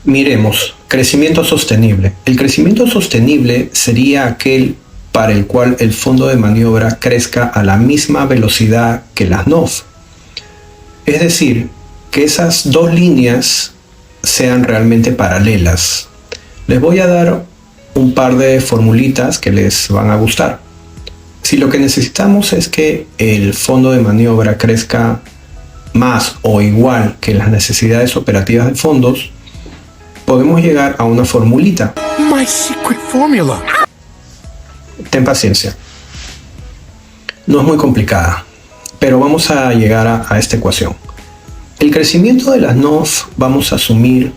Miremos, crecimiento sostenible. El crecimiento sostenible sería aquel para el cual el fondo de maniobra crezca a la misma velocidad que las NOF. Es decir, que esas dos líneas sean realmente paralelas. Les voy a dar un par de formulitas que les van a gustar. Si lo que necesitamos es que el fondo de maniobra crezca más o igual que las necesidades operativas de fondos, podemos llegar a una formulita. My secret formula. Ten paciencia. No es muy complicada, pero vamos a llegar a esta ecuación. El crecimiento de las NOF, vamos a asumir,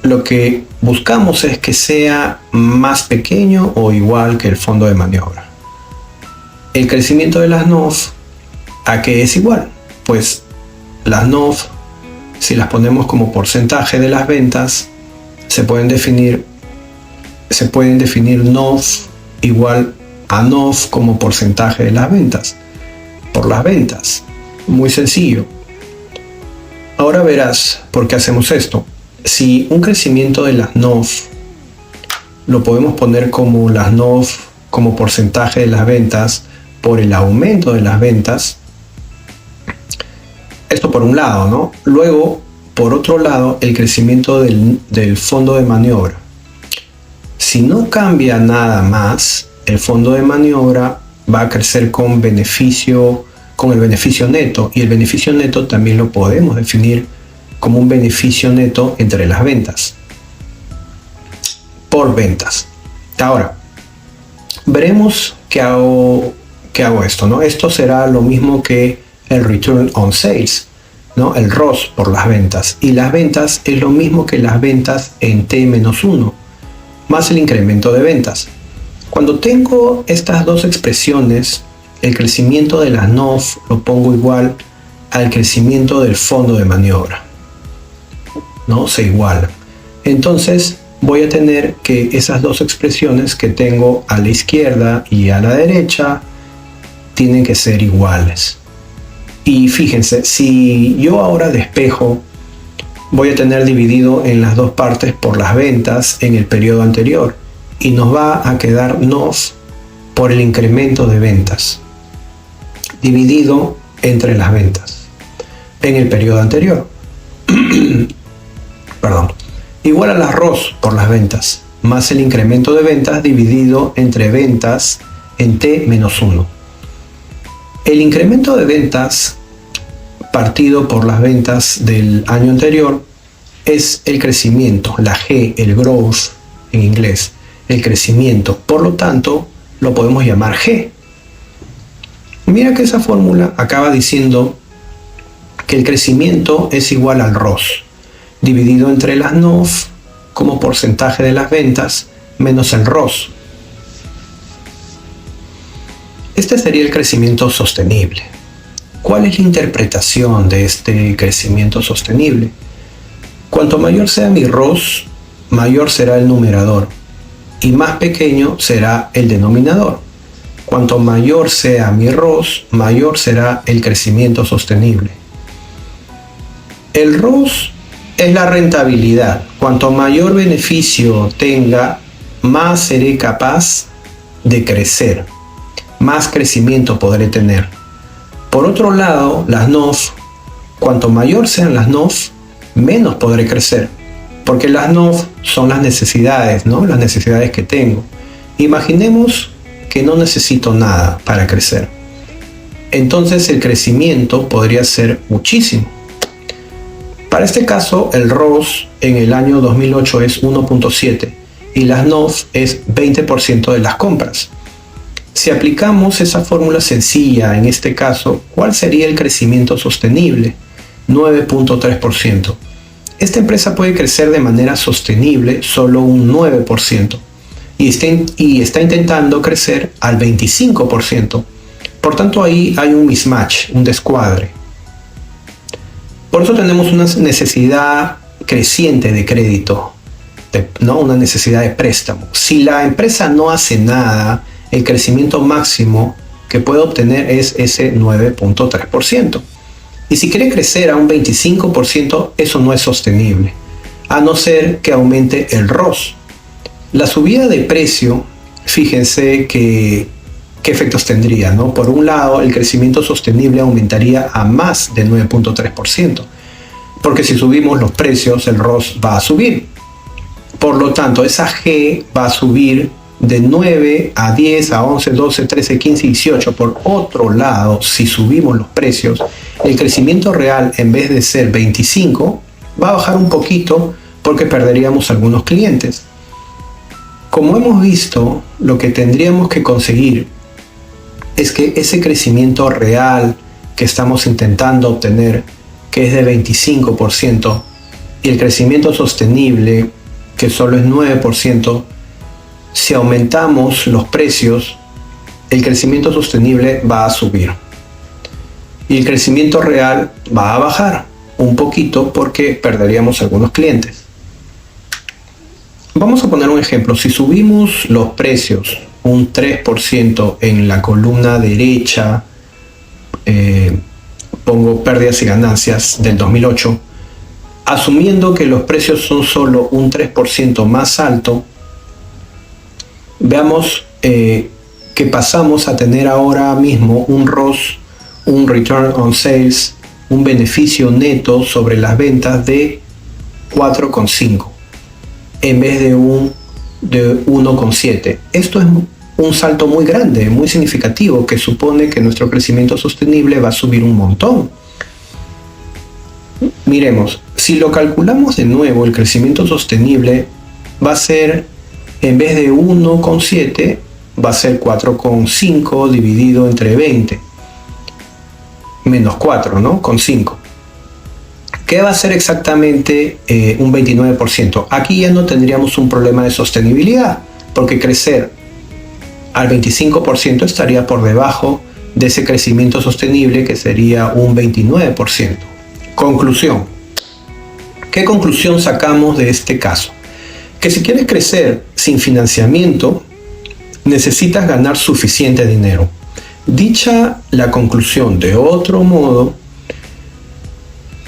lo que buscamos es que sea más pequeño o igual que el fondo de maniobra. El crecimiento de las NOF, ¿a qué es igual? Pues las NOF, si las ponemos como porcentaje de las ventas, se pueden definir NOF igual a NOF como porcentaje de las ventas, por las ventas. Muy sencillo. Ahora verás por qué hacemos esto. Si un crecimiento de las NOF lo podemos poner como las NOF como porcentaje de las ventas por el aumento de las ventas, esto por un lado, ¿no? Luego, por otro lado, el crecimiento del fondo de maniobra. Si no cambia nada más, el fondo de maniobra va a crecer con el beneficio neto, y el beneficio neto también lo podemos definir como un beneficio neto entre las ventas, por ventas. Ahora, veremos qué hago esto, ¿no? Esto será lo mismo que el Return on Sales, ¿no? El ROS por las ventas. Y las ventas es lo mismo que las ventas en T-1, más el incremento de ventas. Cuando tengo estas dos expresiones, el crecimiento de las NOF lo pongo igual al crecimiento del fondo de maniobra, ¿no? Se igualan. Entonces voy a tener que esas dos expresiones que tengo a la izquierda y a la derecha tienen que ser iguales. Y fíjense, si yo ahora despejo, voy a tener dividido en las dos partes por las ventas en el periodo anterior, y nos va a quedar NOF por el incremento de ventas dividido entre las ventas en el periodo anterior. Perdón. Igual a las ROS por las ventas más el incremento de ventas dividido entre ventas en T-1. El incremento de ventas partido por las ventas del año anterior es el crecimiento, la G, el growth en inglés, el crecimiento. Por lo tanto, lo podemos llamar G. Mira que esa fórmula acaba diciendo que el crecimiento es igual al ROS, dividido entre las NOF como porcentaje de las ventas menos el ROS. Este sería el crecimiento sostenible. ¿Cuál es la interpretación de este crecimiento sostenible? Cuanto mayor sea mi ROS, mayor será el numerador y más pequeño será el denominador. Cuanto mayor sea mi ROS, mayor será el crecimiento sostenible. El ROS es la rentabilidad. Cuanto mayor beneficio tenga, más seré capaz de crecer, más crecimiento podré tener. Por otro lado, las NOF, cuanto mayor sean las NOF, menos podré crecer, porque las NOF son las necesidades, ¿no? Las necesidades que tengo. Imaginemos que no necesito nada para crecer. Entonces el crecimiento podría ser muchísimo. Para este caso, el ROS en el año 2008 es 1.7 y las NOF es 20% de las compras. Si aplicamos esa fórmula sencilla en este caso, ¿cuál sería el crecimiento sostenible? 9.3%. Esta empresa puede crecer de manera sostenible solo un 9% y está intentando crecer al 25%. Por tanto, ahí hay un mismatch, un descuadre. Por eso tenemos una necesidad creciente de crédito, ¿no? Una necesidad de préstamo. Si la empresa no hace nada, el crecimiento máximo que puede obtener es ese 9.3%. Y si quiere crecer a un 25%, eso no es sostenible, a no ser que aumente el ROS. La subida de precio, fíjense qué efectos tendría, ¿no? Por un lado, el crecimiento sostenible aumentaría a más de 9.3%, porque si subimos los precios, el ROS va a subir. Por lo tanto, esa G va a subir de 9 a 10, a 11, 12, 13, 15, 18. Por otro lado, si subimos los precios, el crecimiento real, en vez de ser 25, va a bajar un poquito porque perderíamos algunos clientes. Como hemos visto, lo que tendríamos que conseguir es que ese crecimiento real que estamos intentando obtener, que es de 25%, y el crecimiento sostenible, que solo es 9%, si aumentamos los precios, el crecimiento sostenible va a subir. Y el crecimiento real va a bajar un poquito porque perderíamos algunos clientes. Vamos a poner un ejemplo. Si subimos los precios un 3% en la columna derecha, pongo pérdidas y ganancias del 2008, asumiendo que los precios son solo un 3% más alto, veamos que pasamos a tener ahora mismo un ROS, un Return on Sales, un beneficio neto sobre las ventas de 4,5 en vez de 1,7. Esto es un salto muy grande, muy significativo, que supone que nuestro crecimiento sostenible va a subir un montón. Miremos, si lo calculamos de nuevo, el crecimiento sostenible va a ser, en vez de 1,7, va a ser 4,5 dividido entre 20. Menos 4, ¿no? Con 5. ¿Qué va a ser exactamente un 29%? Aquí ya no tendríamos un problema de sostenibilidad, porque crecer al 25% estaría por debajo de ese crecimiento sostenible, que sería un 29%. Conclusión. ¿Qué conclusión sacamos de este caso? Que si quieres crecer sin financiamiento, necesitas ganar suficiente dinero. Dicha la conclusión de otro modo,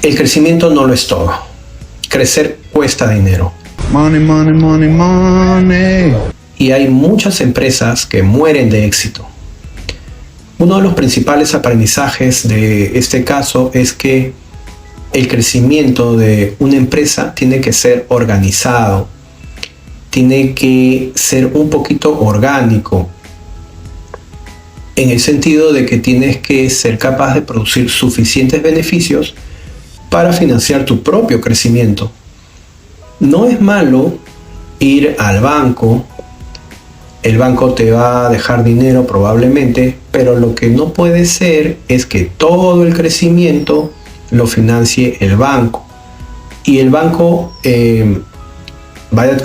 el crecimiento no lo es todo. Crecer cuesta dinero. Money, money, money, money. Y hay muchas empresas que mueren de éxito. Uno de los principales aprendizajes de este caso es que el crecimiento de una empresa tiene que ser organizado, tiene que ser un poquito orgánico, en el sentido de que tienes que ser capaz de producir suficientes beneficios para financiar tu propio crecimiento. No es malo ir al banco, el banco te va a dejar dinero probablemente, pero lo que no puede ser es que todo el crecimiento lo financie el banco y el banco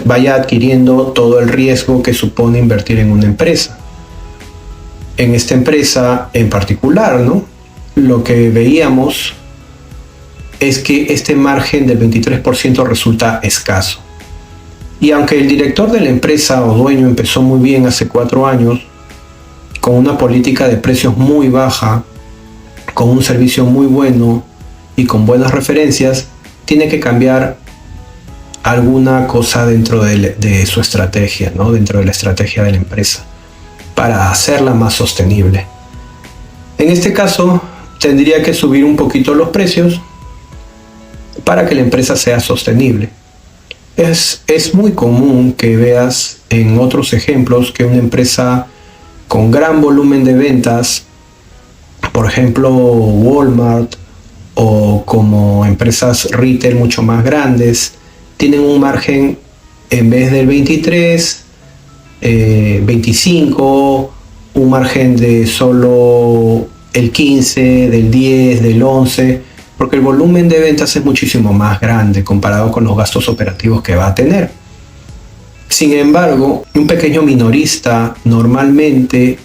vaya adquiriendo todo el riesgo que supone invertir en una empresa. En esta empresa en particular, ¿no? Lo que veíamos es que este margen del 23% resulta escaso. Y aunque el director de la empresa o dueño empezó muy bien hace 4 años, con una política de precios muy baja, con un servicio muy bueno y con buenas referencias, tiene que cambiar alguna cosa dentro de su estrategia, ¿no? Dentro de la estrategia de la empresa, para hacerla más sostenible. En este caso, tendría que subir un poquito los precios para que la empresa sea sostenible. Es muy común que veas en otros ejemplos que una empresa con gran volumen de ventas, por ejemplo Walmart, o como empresas retail mucho más grandes, tienen un margen en vez del 23, 25, un margen de solo el 15, del 10, del 11, porque el volumen de ventas es muchísimo más grande comparado con los gastos operativos que va a tener. Sin embargo, un pequeño minorista normalmente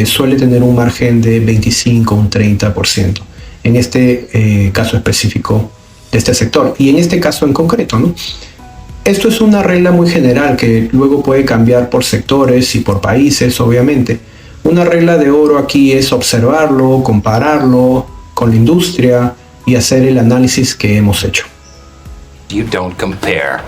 suele tener un margen de 25, un 30%, en este caso específico de este sector, y en este caso en concreto, ¿no? Esto es una regla muy general que luego puede cambiar por sectores y por países, obviamente. Una regla de oro aquí es observarlo, compararlo con la industria, y hacer el análisis que hemos hecho. You don't compare.